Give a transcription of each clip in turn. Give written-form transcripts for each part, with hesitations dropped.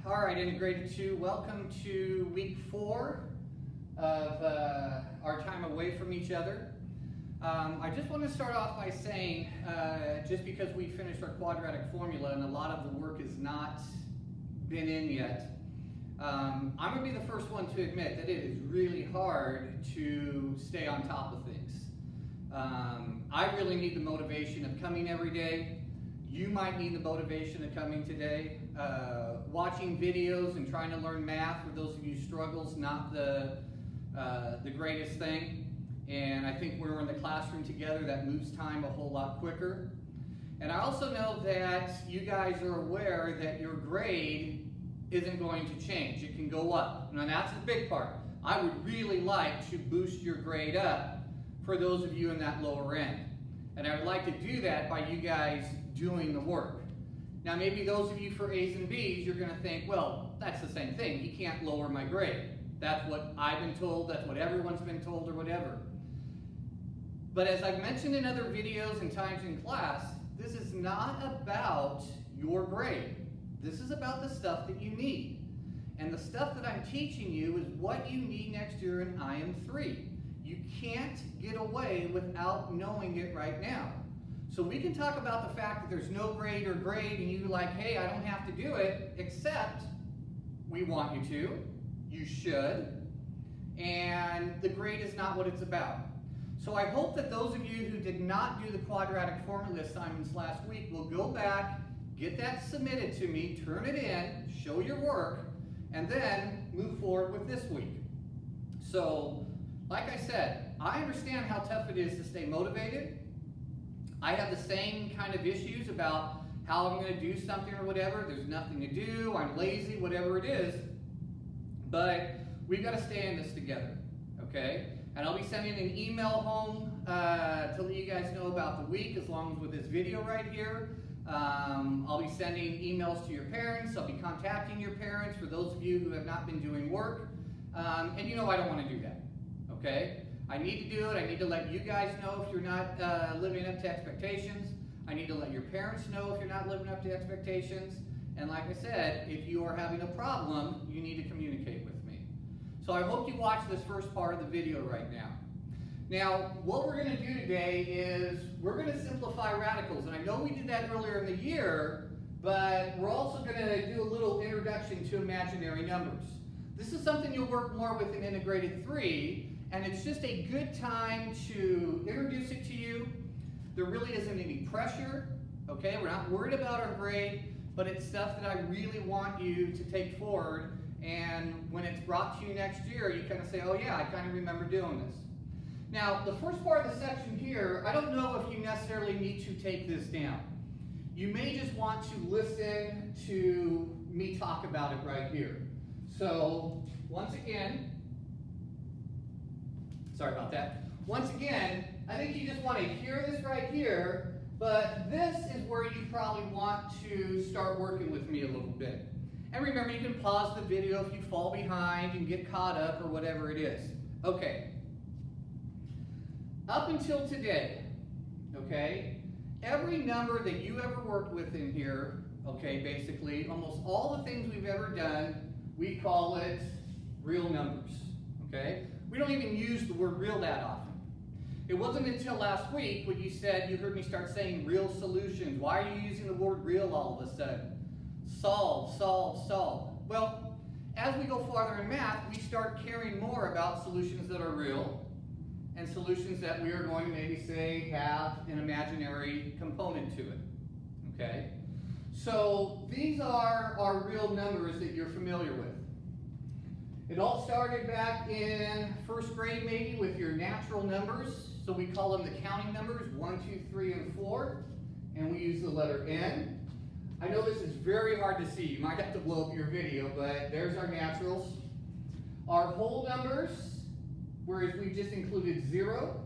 All right, integrated 2, welcome to week 4 of our time away from each other. I just want to start off by saying, just because we finished our quadratic formula and a lot of the work has not been in yet, I'm going to be the first one to admit that it is really hard to stay on top of things. I really need the motivation of coming every day. You might need the motivation of coming today. Watching videos and trying to learn math, for those of you who struggle, is not the greatest thing. And I think when we're in the classroom together, that moves time a whole lot quicker. And I also know that you guys are aware that your grade isn't going to change. It can go up. Now that's the big part. I would really like to boost your grade up for those of you in that lower end. And I would like to do that by you guys doing the work. Now maybe those of you for A's and B's, you're going to think, well, that's the same thing. He can't lower my grade. That's what I've been told, that's what everyone's been told, or whatever. But as I've mentioned in other videos and times in class, this is not about your grade. This is about the stuff that you need. And the stuff that I'm teaching you is what you need next year in IM3. You can't get away without knowing it right now. So we can talk about the fact that there's no grade or grade and you're like, hey, I don't have to do it, except we want you to, you should, and the grade is not what it's about. So I hope that those of you who did not do the quadratic formula assignments last week will go back, get that submitted to me, turn it in, show your work, and then move forward with this week. So, like I said, I understand how tough it is to stay motivated. I have the same kind of issues about how I'm going to do something or whatever. There's nothing to do, I'm lazy, whatever it is. But we've got to stay in this together, okay? And I'll be sending an email home to let you guys know about the week, as long as with this video right here. I'll be sending emails to your parents. I'll be contacting your parents for those of you who have not been doing work. And you know I don't want to do that, okay? I need to do it. I need to let you guys know if you're not living up to expectations. I need to let your parents know if you're not living up to expectations. And like I said, if you are having a problem, you need to communicate with me. So I hope you watch this first part of the video right now. Now, what we're going to do today is we're going to simplify radicals. And I know we did that earlier in the year, but we're also going to do a little introduction to imaginary numbers. This is something you'll work more with in Integrated 3. And it's just a good time to introduce it to you. There really isn't any pressure, okay? We're not worried about our grade, but it's stuff that I really want you to take forward. And when it's brought to you next year, you kind of say, oh yeah, I kind of remember doing this. Now, the first part of the section here, I don't know if you necessarily need to take this down. You may just want to listen to me talk about it right here. So, once again, sorry about that. Once again, I think you just want to hear this right here, but this is where you probably want to start working with me a little bit. And remember, you can pause the video if you fall behind and get caught up or whatever it is. Okay. Up until today, okay, every number that you ever worked with in here, okay, basically, almost all the things we've ever done, we call it real numbers, okay? We don't even use the word real that often. It wasn't until last week when you said, you heard me start saying real solutions. Why are you using the word real all of a sudden? Solve, solve, solve. Well, as we go farther in math, we start caring more about solutions that are real and solutions that we are going to maybe say have an imaginary component to it, okay? So these are our real numbers that you're familiar with. It all started back in first grade maybe with your natural numbers. So we call them the counting numbers, 1, 2, 3, and 4. And we use the letter N. I know this is very hard to see. You might have to blow up your video, but there's our naturals. Our whole numbers, whereas we just included 0.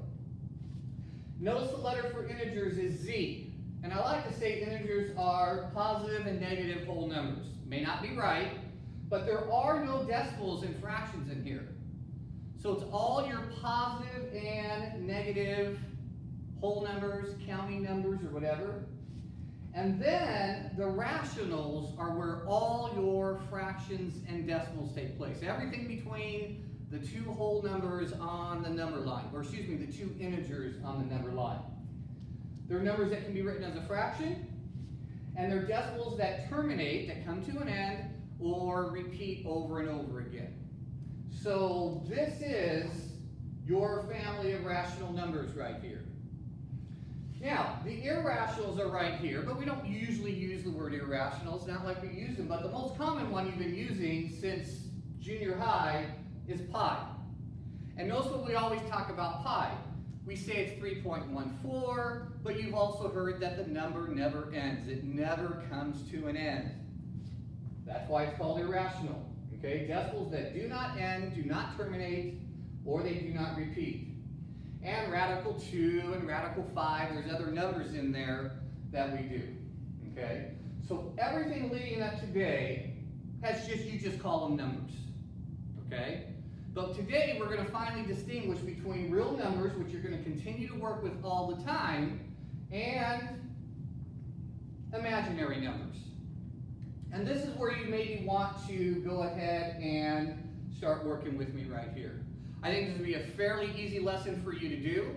Notice the letter for integers is Z. And I like to say integers are positive and negative whole numbers. May not be right, but there are no decimals and fractions in here. So it's all your positive and negative whole numbers, counting numbers, or whatever. And then the rationals are where all your fractions and decimals take place. Everything between the two whole numbers on the number line, or excuse me, the two integers on the number line. They're numbers that can be written as a fraction, and they're decimals that terminate, that come to an end, or repeat over and over again. So this is your family of rational numbers right here. Now, the irrationals are right here, but we don't usually use the word irrational. It's not like we use them, but the most common one you've been using since junior high is pi. And notice what we always talk about pi. We say it's 3.14, but you've also heard that the number never ends. It never comes to an end. That's why it's called irrational. Okay? Decimals that do not end, do not terminate, or they do not repeat. And radical 2 and radical 5, there's other numbers in there that we do. Okay? So everything leading up today has you just call them numbers. Okay? But today we're going to finally distinguish between real numbers, which you're going to continue to work with all the time, and imaginary numbers. And this is where you maybe want to go ahead and start working with me right here. I think this will be a fairly easy lesson for you to do.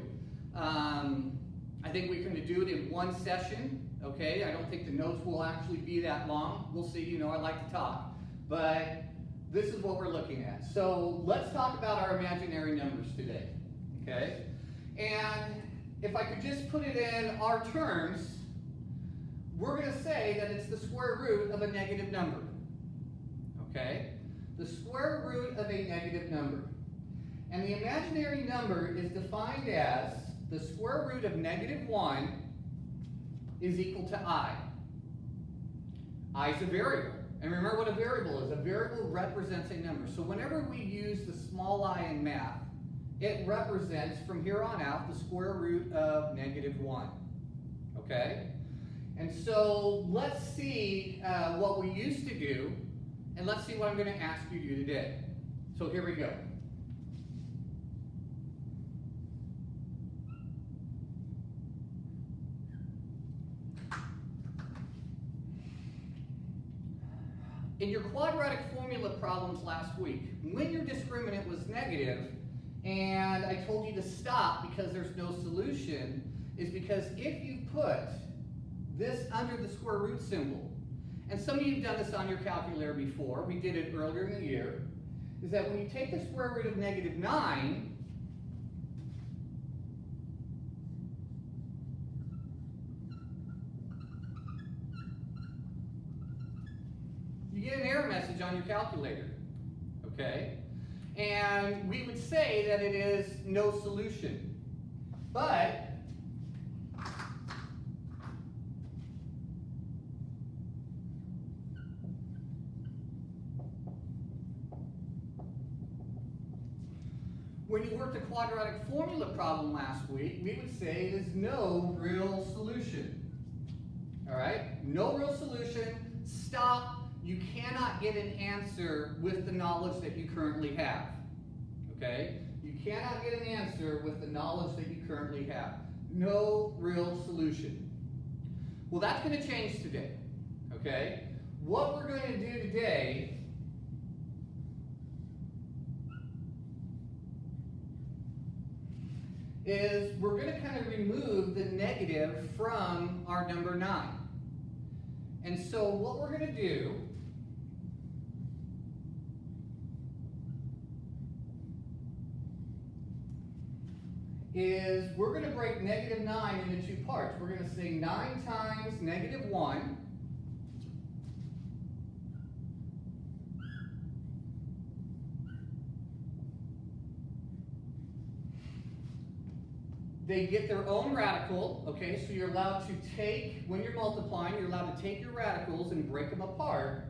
I think we can do it in one session, okay? I don't think the notes will actually be that long. We'll see, you know, I like to talk. But this is what we're looking at. So let's talk about our imaginary numbers today, okay? And if I could just put it in our terms, we're going to say that it's the square root of a negative number, okay? The square root of a negative number. And the imaginary number is defined as the square root of -1 is equal to I. I is a variable. And remember what a variable is. A variable represents a number. So whenever we use the small I in math, it represents, from here on out, the square root of -1. Okay? And so let's see what we used to do, and let's see what I'm going to ask you to do today. So here we go. In your quadratic formula problems last week, when your discriminant was negative, and I told you to stop because there's no solution, is because if you put this under the square root symbol, and some of you have done this on your calculator before, we did it earlier in the year, is that when you take the square root of -9, you get an error message on your calculator, okay? And we would say that it is no solution. But when you worked a quadratic formula problem last week, we would say it is no real solution. All right? No real solution. Stop. You cannot get an answer with the knowledge that you currently have. Okay? You cannot get an answer with the knowledge that you currently have. No real solution. Well, that's going to change today. Okay? What we're going to do today is we're going to kind of remove the negative from our number 9. And so what we're going to do is we're going to break -9 into two parts. We're going to say 9 times -1 they get their own radical, okay? So you're allowed to take, when you're multiplying, you're allowed to take your radicals and break them apart.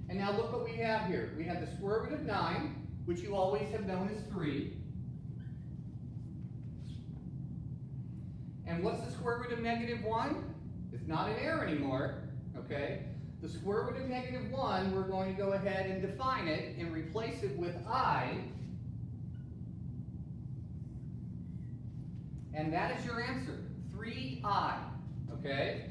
And now look what we have here. We have the square root of 9, which you always have known as 3. And what's the square root of -1? It's not an error anymore, okay? The square root of -1, we're going to go ahead and define it and replace it with I. And that is your answer, 3i, okay?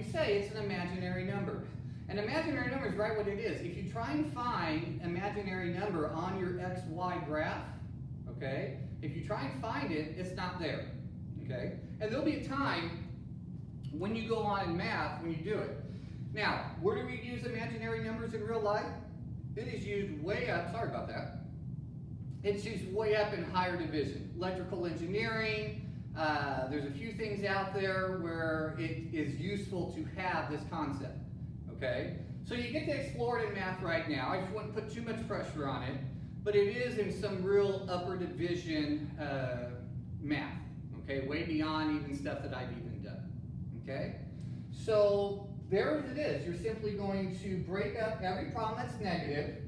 we say, it's an imaginary number. An imaginary number is right what it is. If you try and find an imaginary number on your XY graph, okay, if you try and find it, it's not there, okay? And there'll be a time when you go on in math when you do it. Now, where do we use imaginary numbers in real life? It is used way up, sorry about that. It's used way up in higher division. Electrical engineering, there's a few things out there where it is useful to have this concept, okay? So you get to explore it in math right now. I just wouldn't put too much pressure on it, but it is in some real upper division math, okay? Way beyond even stuff that I've even done, okay? So there it is. You're simply going to break up every problem that's negative,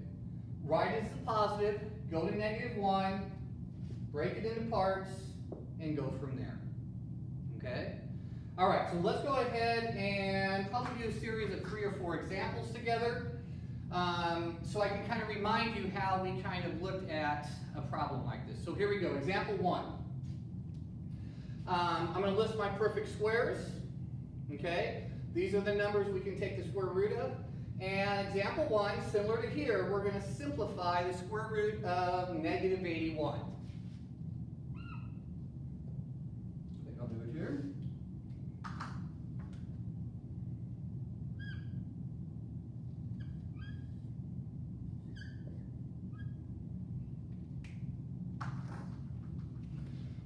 write it as a positive, go to -1, break it into parts, and go from there, okay? All right, so let's go ahead and probably do a series of 3 or 4 examples together so I can kind of remind you how we kind of looked at a problem like this. So here we go, example 1. I'm going to list my perfect squares, okay? These are the numbers we can take the square root of. And example 1, similar to here, we're going to simplify the square root of -81. I think I'll do it here.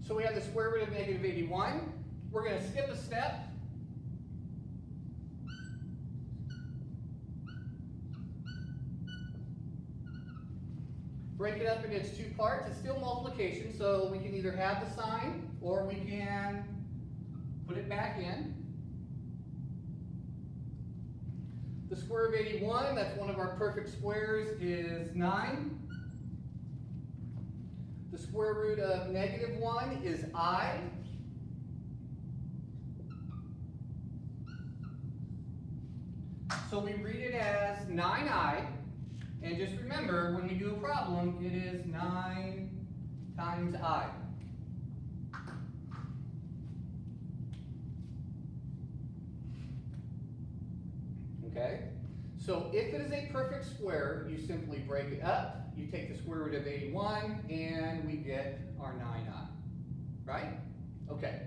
So we have the square root of -81. We're going to skip a step. Break it up into its 2 parts. It's still multiplication, so we can either have the sign or we can put it back in. The square of 81, that's one of our perfect squares, is 9. The square root of -1 is I. So we read it as 9i. And just remember, when you do a problem, it is 9 times I. Okay? So if it is a perfect square, you simply break it up, you take the square root of 81, and we get our 9i. Right? Okay.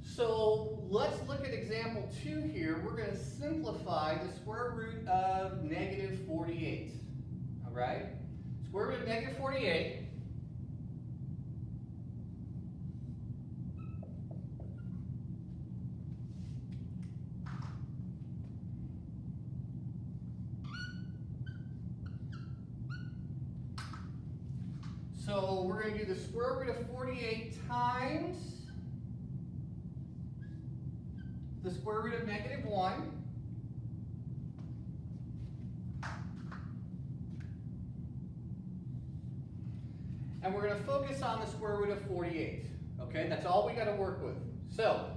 So let's look at example 2 here. We're going to simplify the square root of -48. All right? Square root of -48. So we're going to do the square root of 48 times the square root of -1. And we're going to focus on the square root of 48. Okay, that's all we got to work with. So,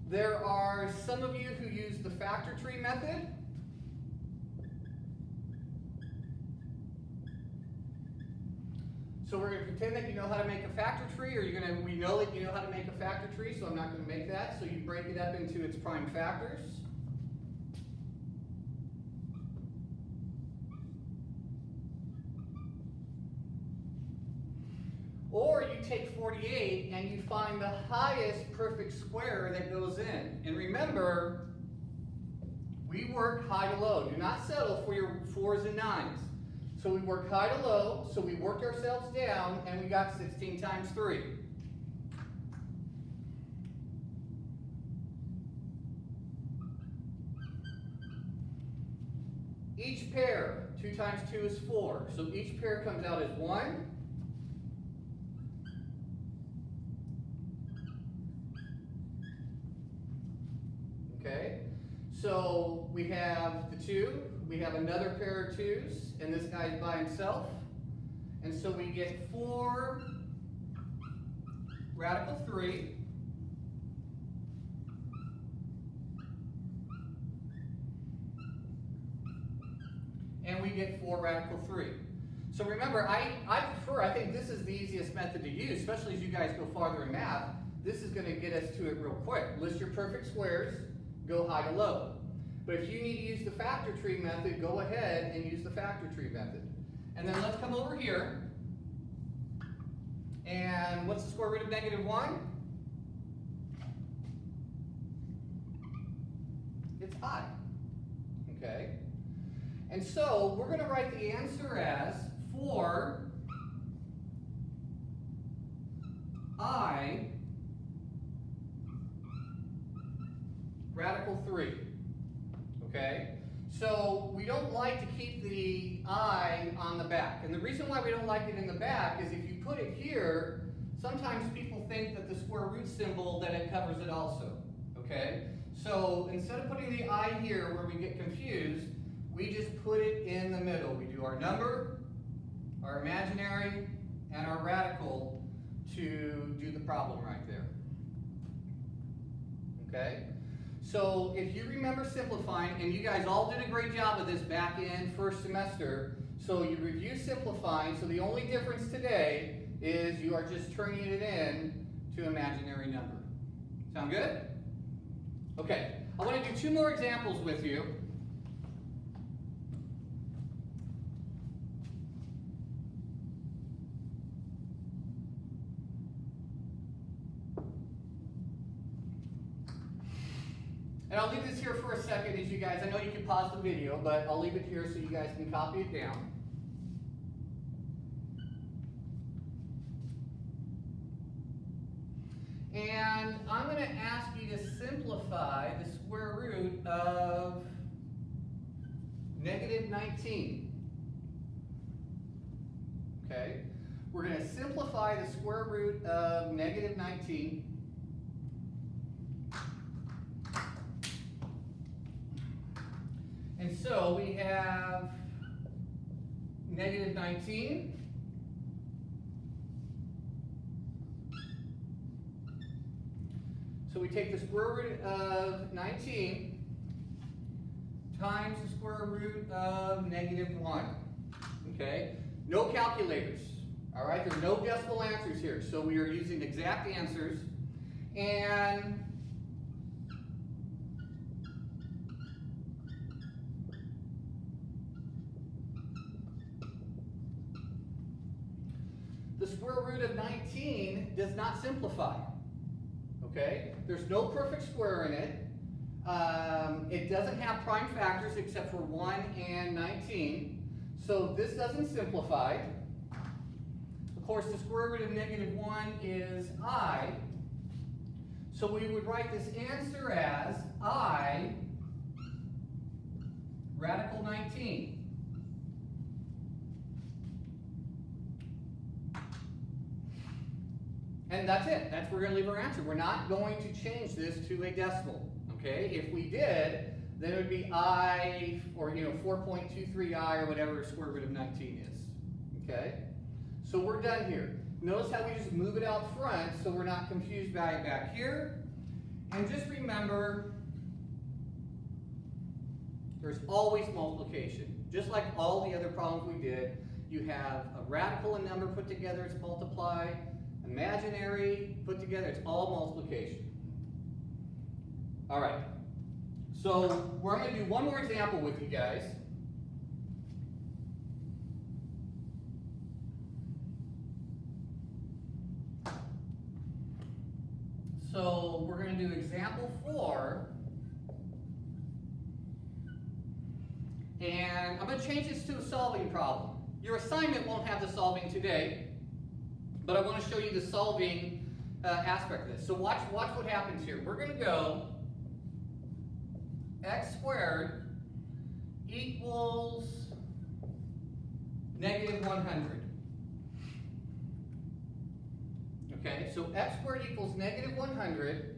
there are some of you who use the factor tree method. So we're going to pretend that you know how to make a factor tree, or we know that you know how to make a factor tree, so I'm not going to make that. So you break it up into its prime factors. Or you take 48 and you find the highest perfect square that goes in. And remember, we work high to low. Do not settle for your 4s and 9s. So we work high to low, so we worked ourselves down, and we got 16 times 3. Each pair, 2 times 2 is 4. So each pair comes out as 1. Okay, so we have the 2. We have another pair of 2s, and this guy's by himself. And so we get 4 radical 3. And we get 4 radical 3. So remember, I think this is the easiest method to use, especially as you guys go farther in math. This is going to get us to it real quick. List your perfect squares, go high to low. But if you need to use the factor tree method, go ahead and use the factor tree method. And then let's come over here. And what's the square root of -1? It's I. Okay? And so we're going to write the answer as 4 I radical 3. Okay? So we don't like to keep the I on the back. And the reason why we don't like it in the back is if you put it here, sometimes people think that the square root symbol, that it covers it also. Okay? So instead of putting the I here where we get confused, we just put it in the middle. We do our number, our imaginary, and our radical to do the problem right there. Okay? So if you remember simplifying, and you guys all did a great job of this back in first semester, so you review simplifying, so the only difference today is you are just turning it in to imaginary number. Sound good? Okay, I want to do 2 more examples with you. And I'll leave this here for a second as you guys, I know you can pause the video, but I'll leave it here so you guys can copy it down. And I'm going to ask you to simplify the square root of -19. Okay? We're going to simplify the square root of -19. And so we have -19. So we take the square root of 19 times the square root of -1. Okay? No calculators. All right? There's no decimal answers here. So we are using exact answers. And the square root of 19 does not simplify. Okay? There's no perfect square in it. It doesn't have prime factors except for 1 and 19. So this doesn't simplify. Of course, the square root of -1 is I. So we would write this answer as I radical 19. And that's it. That's where we're going to leave our answer. We're not going to change this to a decimal. Okay? If we did, then it would be I, or 4.23i, or whatever square root of 19 is. Okay? So we're done here. Notice how we just move it out front so we're not confused by it back here. And just remember, there's always multiplication. Just like all the other problems we did, you have a radical and number put together, it's multiply. Imaginary put together, it's all multiplication. All right. So we're going to do one more example with you guys. So we're going to do example 4. And I'm going to change this to a solving problem. Your assignment won't have the solving today, but I want to show you the solving aspect of this. So watch what happens here. We're going to go x squared equals -100. Okay, so x squared equals -100.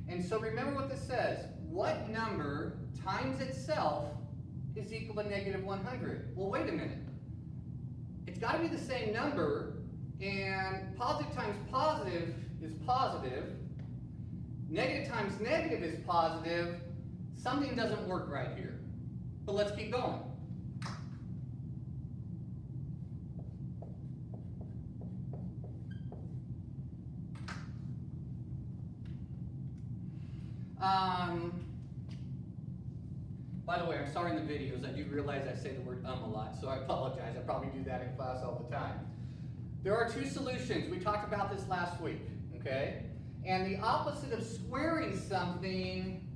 And so remember what this says. What number times itself is equal to -100? Well, wait a minute. It's got to be the same number, and positive times positive is positive. Negative times negative is positive. Something doesn't work right here. But let's keep going. By the way, I'm sorry in the videos, I do realize I say the word a lot, so I apologize. I probably do that in class all the time. There are two solutions. We talked about this last week, okay? And the opposite of squaring something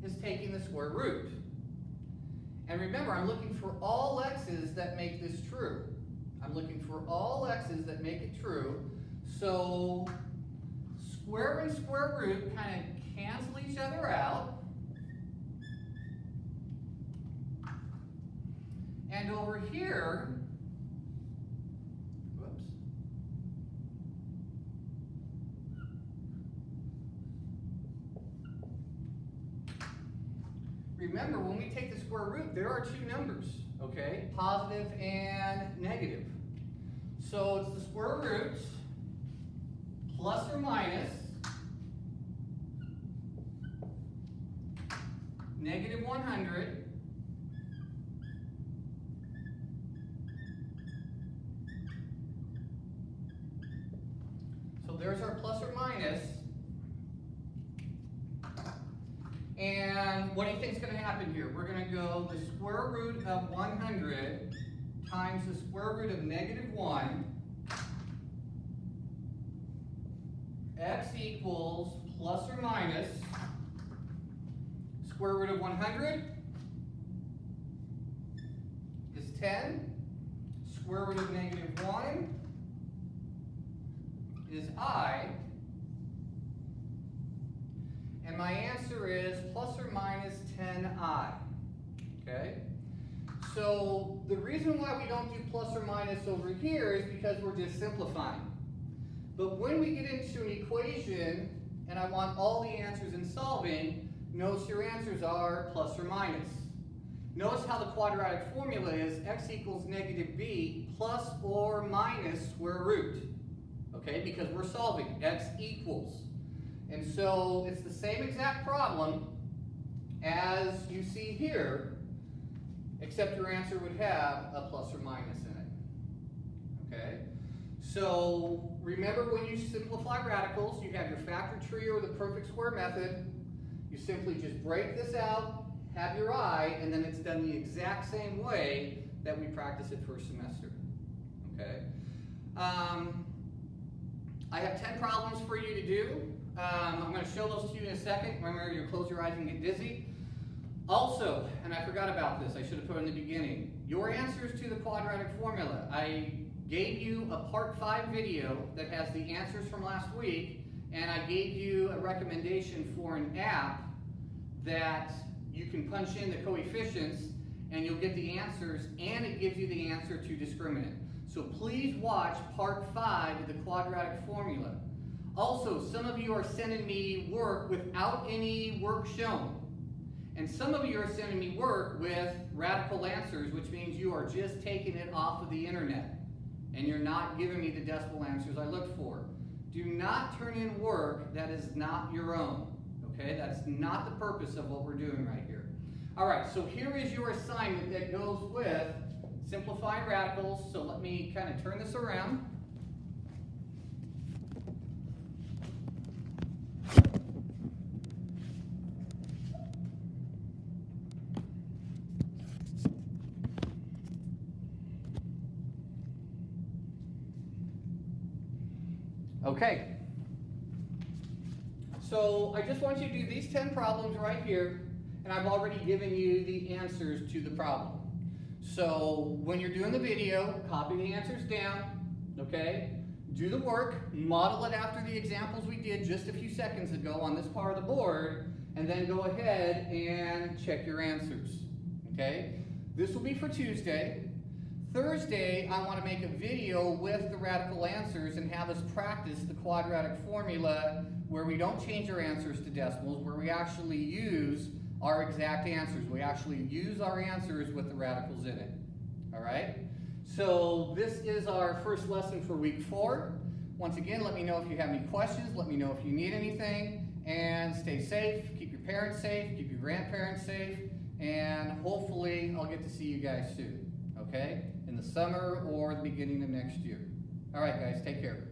is taking the square root. And remember, I'm looking for all x's that make this true. I'm looking for all x's that make it true. So square and square root kind of cancel each other out. And over here, whoops. Remember, when we take the square root, there are two numbers, okay? Positive and negative. So it's the square root plus or minus negative 100 so there's our plus or minus. And what do you think is going to happen here? We're going to go the square root of 100 times the square root of negative 1. X equals plus or minus square root of 100 is 10. Square root of negative 1 is I. And my answer is plus or minus 10i. Okay? So the reason why we don't do plus or minus over here is because we're just simplifying. But when we get into an equation and I want all the answers in solving, notice your answers are plus or minus. Notice how the quadratic formula is x equals negative b plus or minus square root. Okay, because we're solving x equals. And so it's the same exact problem as you see here, except your answer would have a plus or minus in it. Okay? So remember, when you simplify radicals, you have your factor tree or the perfect square method. You simply just break this out, have your I, and then it's done the exact same way that we practice it first semester. Okay? I have 10 problems for you to do. I'm going to show those to you in a second. Remember, you close your eyes and get dizzy. Also, and I forgot about this, I should have put it in the beginning, your answers to the quadratic formula. I gave you a part 5 video that has the answers from last week, and I gave you a recommendation for an app that you can punch in the coefficients and you'll get the answers, and it gives you the answer to discriminant. So please watch part 5 of the quadratic formula. Also, some of you are sending me work without any work shown. And some of you are sending me work with radical answers, which means you are just taking it off of the internet. And you're not giving me the decimal answers I looked for. Do not turn in work that is not your own. Okay, that's not the purpose of what we're doing right here. All right, so here is your assignment that goes with simplified radicals. So let me kind of turn this around. Okay, so I just want you to do these 10 problems right here, and I've already given you the answers to the problem. So when you're doing the video, copy the answers down, okay? Do the work, model it after the examples we did just a few seconds ago on this part of the board, and then go ahead and check your answers, okay? This will be for Tuesday. Thursday, I want to make a video with the radical answers and have us practice the quadratic formula where we don't change our answers to decimals, where we actually use our exact answers. We actually use our answers with the radicals in it. All right? So this is our first lesson for week 4. Once again, let me know if you have any questions. Let me know if you need anything. And stay safe. Keep your parents safe. Keep your grandparents safe. And hopefully, I'll get to see you guys soon. Okay? In the summer or the beginning of next year. All right, guys, take care.